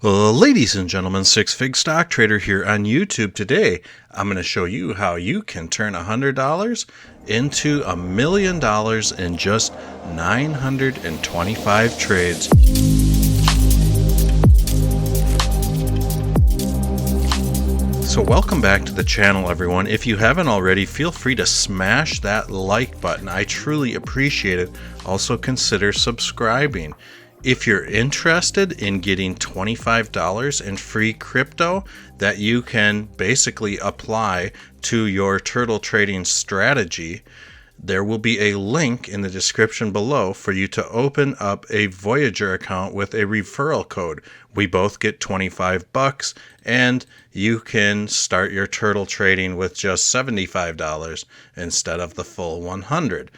Ladies and gentlemen, Six Fig Stock Trader here on YouTube. Today, I'm going to show you how you can turn $100 into $1 million in just 925 trades. So welcome back to the channel, everyone. If you haven't already, feel free to smash that like button. I truly appreciate it. Also consider subscribing. If you're interested in getting $25 in free crypto that you can basically apply to your turtle trading strategy, there will be a link in the description below for you to open up a Voyager account with a referral code. We both get $25 and you can start your turtle trading with just $75 instead of the full $100.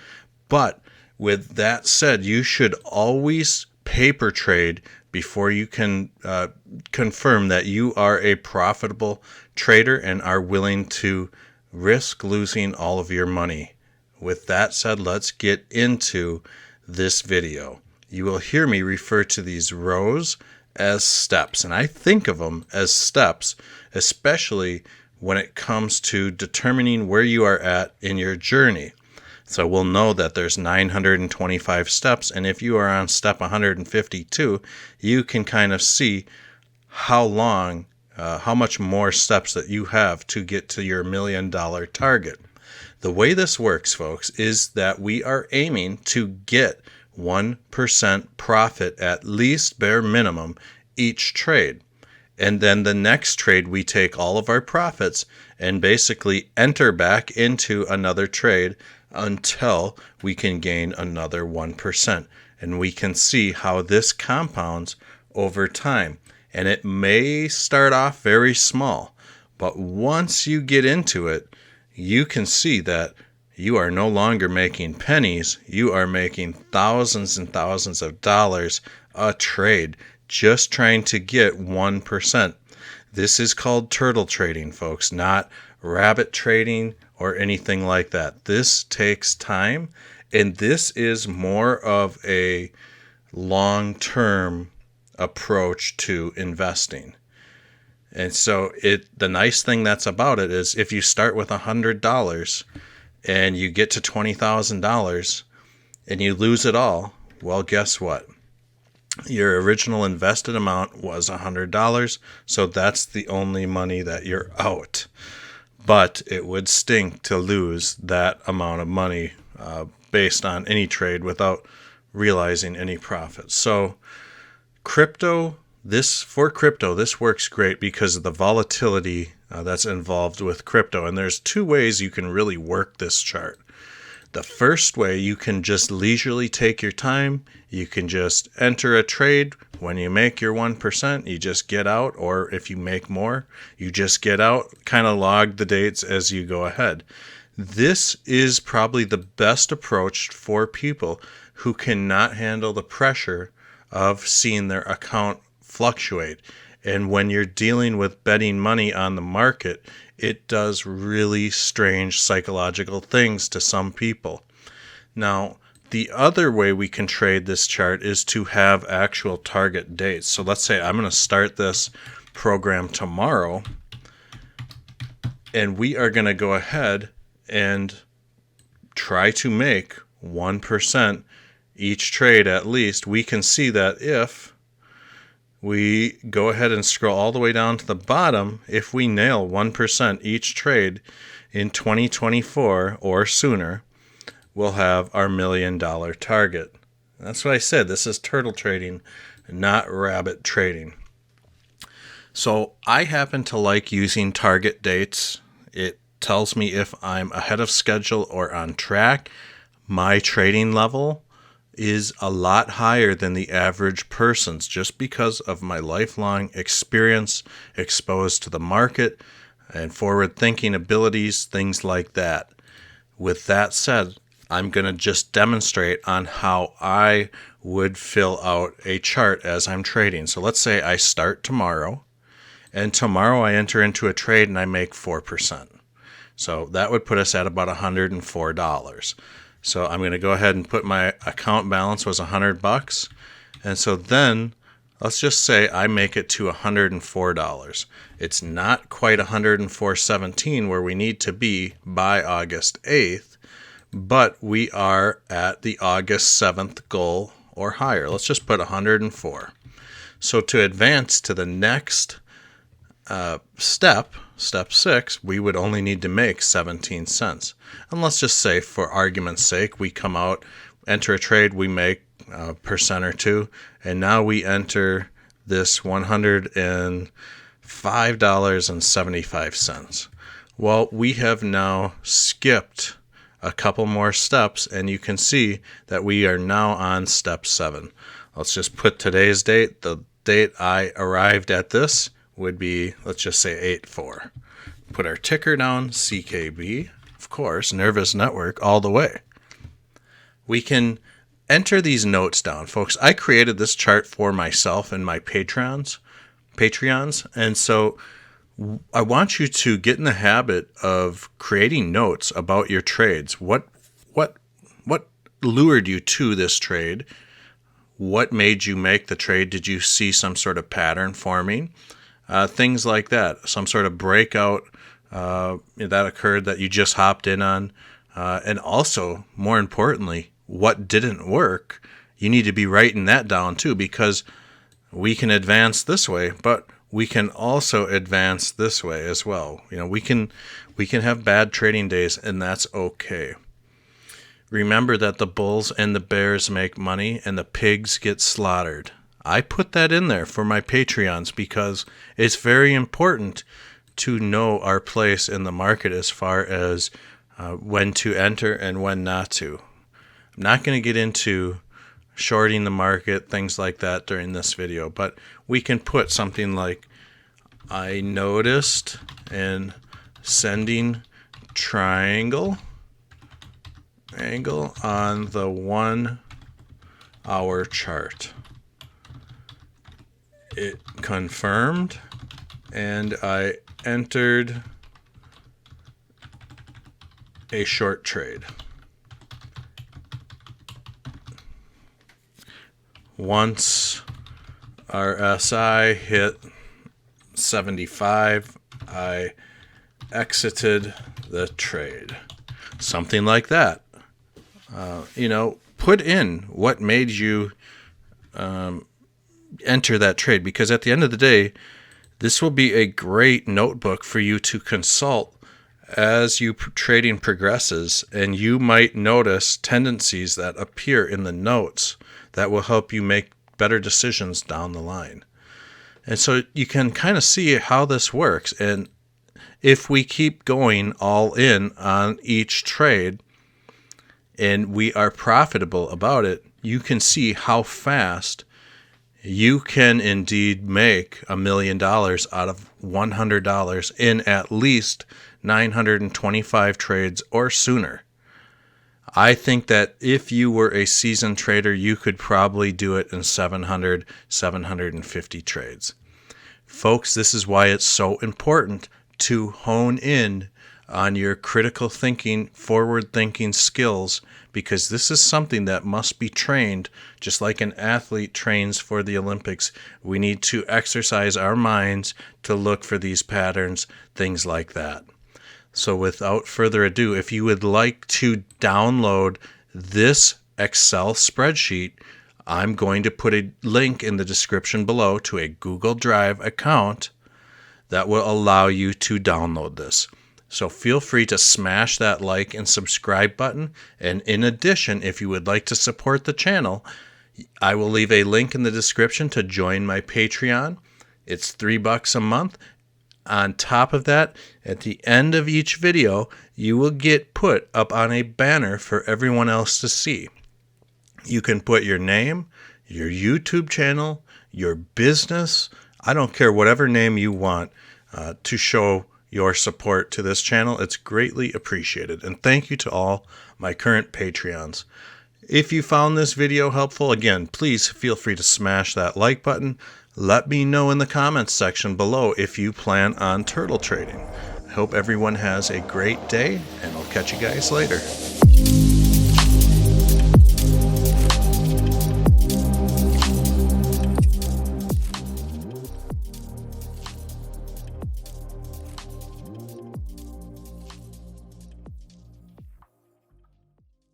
But with that said, you should always paper trade before you can confirm that you are a profitable trader and are willing to risk losing all of your money. With that said, let's get into this video. You will hear me refer to these rows as steps, and I think of them as steps, especially when it comes to determining where you are at in your journey. So we'll know that there's 925 steps, and if you are on step 152, you can kind of see how much more steps that you have to get to your $1 million target. The way this works, folks, is that we are aiming to get 1% profit, at least bare minimum, each trade. And then the next trade, we take all of our profits and basically enter back into another trade until we can gain another 1%. And we can see how this compounds over time. And it may start off very small, but once you get into it, you can see that you are no longer making pennies. You are making thousands and thousands of dollars a trade just trying to get 1%. This is called turtle trading, folks, not rabbit trading or anything like that. This takes time, and this is more of a long-term approach to investing. And so the nice thing that's about it is if you start with $100 and you get to $20,000 and you lose it all, well, guess what? Your original invested amount was $100, so that's the only money that you're out. But it would stink to lose that amount of money based on any trade without realizing any profit. So for crypto, this works great because of the volatility that's involved with crypto. And there's two ways you can really work this chart. The first way, you can just leisurely take your time. You can just enter a trade. When you make your 1%, you just get out. Or if you make more, you just get out. Kind of log the dates as you go ahead. This is probably the best approach for people who cannot handle the pressure of seeing their account fluctuate. And when you're dealing with betting money on the market, it does really strange psychological things to some people. Now, the other way we can trade this chart is to have actual target dates. So let's say I'm going to start this program tomorrow, and we are going to go ahead and try to make 1% each trade at least. We can see that if we go ahead and scroll all the way down to the bottom, if we nail 1% each trade in 2024 or sooner, we'll have our $1 million target. That's what I said. This is turtle trading, not rabbit trading. So I happen to like using target dates. It tells me if I'm ahead of schedule or on track. My trading level is a lot higher than the average person's just because of my lifelong experience exposed to the market and forward-thinking abilities, things like that. With that said, I'm going to just demonstrate on how I would fill out a chart as I'm trading. So let's say I start tomorrow, and tomorrow I enter into a trade and I make 4%. So that would put us at about $104. So I'm going to go ahead and put my account balance was $100. And so then Let's just say I make it to $104. It's not quite $104.17 where we need to be by August 8th, but we are at the August 7th goal or higher. Let's just put 104. So to advance to the next step 6, we would only need to make 17 cents. And let's just say, for argument's sake, we come out, enter a trade, we make a percent or two, and now we enter this $105.75. Well, we have now skipped a couple more steps, and you can see that we are now on step 7. Let's just put today's date. The date I arrived at this would be, let's just say 8/4. Put our ticker down, CKB, of course, Nervous Network all the way. We can enter these notes down, folks. I created this chart for myself and my Patreons, and so I want you to get in the habit of creating notes about your trades. What lured you to this trade? What made you make the trade? Did you see some sort of pattern forming? Things like that. Some sort of breakout that occurred that you just hopped in on. And also, more importantly, what didn't work. You need to be writing that down too, because we can advance this way, but we can also advance this way as well. We can have bad trading days, and that's okay. Remember that the bulls and the bears make money and the pigs get slaughtered. I put that in there for my Patreons because it's very important to know our place in the market as far as when to enter and when not to. I'm not going to get into shorting the market, things like that during this video, but we can put something like, I noticed an ascending triangle angle on the 1 hour chart. It confirmed, and I entered a short trade. Once our SI hit 75, I exited the trade. Something like that. Put in what made you enter that trade, because at the end of the day, this will be a great notebook for you to consult as your trading progresses, and you might notice tendencies that appear in the notes that will help you make better decisions down the line. And so you can kind of see how this works. And if we keep going all in on each trade and we are profitable about it, you can see how fast you can indeed make $1 million out of $100 in at least 925 trades or sooner. I think that if you were a seasoned trader, you could probably do it in 700, 750 trades. Folks, this is why it's so important to hone in on your critical thinking, forward-thinking skills, because this is something that must be trained just like an athlete trains for the Olympics. We need to exercise our minds to look for these patterns, things like that. So without further ado, if you would like to download this Excel spreadsheet, I'm going to put a link in the description below to a Google Drive account that will allow you to download this. So feel free to smash that like and subscribe button. And in addition, if you would like to support the channel, I will leave a link in the description to join my Patreon. It's $3 a month. On top of that, at the end of each video, you will get put up on a banner for everyone else to see. You can put your name, your YouTube channel, your business, I don't care, whatever name you want to show your support to this channel. It's greatly appreciated. And thank you to all my current Patreons. If you found this video helpful, again, please feel free to smash that like button. Let me know in the comments section below if you plan on turtle trading. I hope everyone has a great day, and I'll catch you guys later.